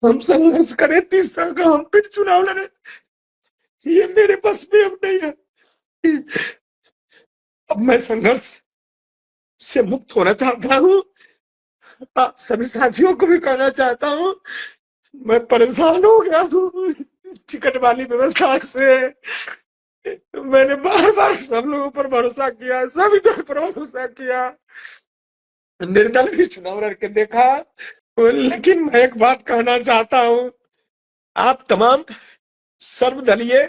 हम संघर्ष करें 30 साल का, हम फिर चुनाव लड़े, ये मेरे बस में अब नहीं है। अब मैं संघर्ष से मुक्त होना चाहता हूँ। सभी साथियों को भी कहना चाहता हूँ, मैं परेशान हो गया हूँ इस टिकट वाली व्यवस्था से। मैंने बार बार सब लोगों पर भरोसा किया, सभी दल पर भरोसा किया, निर्दल भी चुनाव लड़ के देखा। लेकिन मैं एक बात कहना चाहता हूँ, आप तमाम सर्वदलीय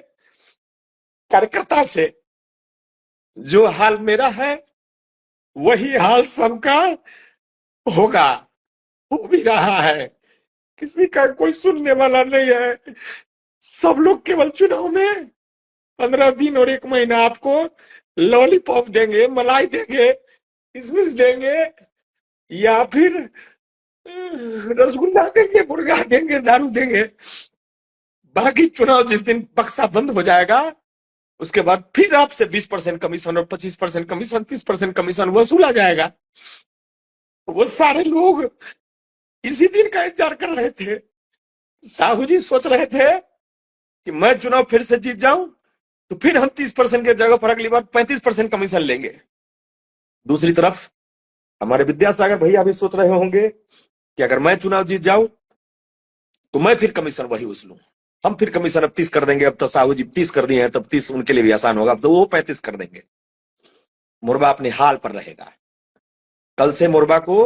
कार्यकर्ता से जो हाल मेरा है वही हाल सबका होगा, हो भी रहा है। किसी का कोई सुनने वाला नहीं है। सब लोग केवल चुनाव में 15 दिन और 1 महीना आपको लॉलीपॉप देंगे, मलाई देंगे, किशमिश देंगे, या फिर रसगुल्ला देंगे, मुर्गा देंगे, दारू देंगे। बाकी चुनाव जिस दिन बक्सा बंद हो जाएगा उसके बाद फिर आपसे 20% कमीशन और 25% कमीशन, 30% कमीशन वसूला जाएगा। वो सारे लोग इसी दिन का इंतजार कर रहे थे। साहू जी सोच रहे थे कि मैं चुनाव फिर से जीत जाऊं तो फिर हम 30% की जगह पर अगली बार 35% कमीशन लेंगे। दूसरी तरफ हमारे विद्यासागर भैया भी सोच रहे होंगे कि अगर मैं चुनाव जीत जाऊं तो मैं फिर कमीशन वही वसूलूं। हम फिर कमीशन अब 30 कर देंगे, अब तो साहू जी 30 कर दिए हैं, तब 30 उनके लिए भी आसान होगा, अब तो वो 35 कर देंगे। मुरबा अपने हाल पर रहेगा। कल से मुरबा को,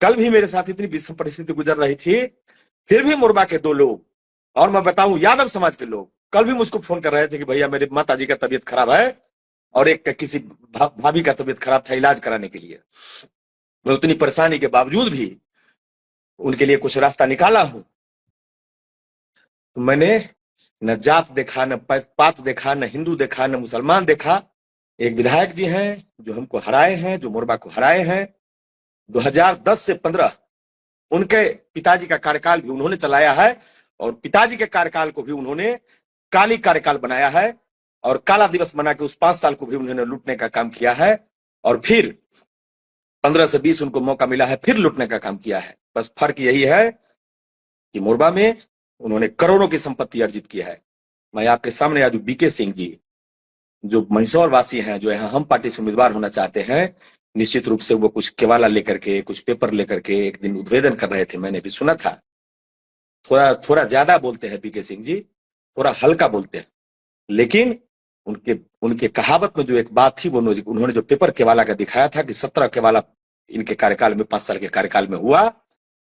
कल भी मेरे साथ इतनी विषम परिस्थिति गुजर रही थी, फिर भी मुरबा के 2 लोग, और मैं बताऊं यादव समाज के लोग, कल भी मुझको फोन कर रहे थे कि भैया मेरे माता जी का तबीयत खराब है और एक किसी भाभी का तबीयत खराब था, इलाज कराने के लिए। मैं उतनी परेशानी के बावजूद भी उनके लिए कुछ रास्ता निकाला हूं। तो मैंने न जात देखा, न पात देखा, न हिंदू देखा, न मुसलमान देखा। एक विधायक जी हैं जो हमको हराए हैं, जो मुरबा को हराए हैं। 2010 से 15 उनके पिताजी का कार्यकाल भी उन्होंने चलाया है, और पिताजी के कार्यकाल को भी उन्होंने काली कार्यकाल बनाया है, और काला दिवस बना के उस 5 साल को भी उन्होंने लूटने का काम किया है। और फिर 15 से 20 उनको मौका मिला है, फिर लूटने का काम किया है। बस फर्क यही है कि मुरबा में उन्होंने करोड़ों की संपत्ति अर्जित किया है। मैं आपके सामने आज बीके सिंह जी जो मंदसौर वासी हैं, जो यहाँ हम पार्टी से उम्मीदवार होना चाहते हैं, निश्चित रूप से वो कुछ केवाला लेकर के, कुछ पेपर लेकर के एक दिन उद्भेदन कर रहे थे, मैंने भी सुना था। थोड़ा थोड़ा ज्यादा बोलते हैं बीके सिंह जी, थोड़ा हल्का बोलते हैं, लेकिन उनके उनके कहावत में जो एक बात थी, वो उन्होंने जो पेपर केवाला का दिखाया था कि 17 केवाला इनके कार्यकाल में, 5 साल के कार्यकाल में हुआ,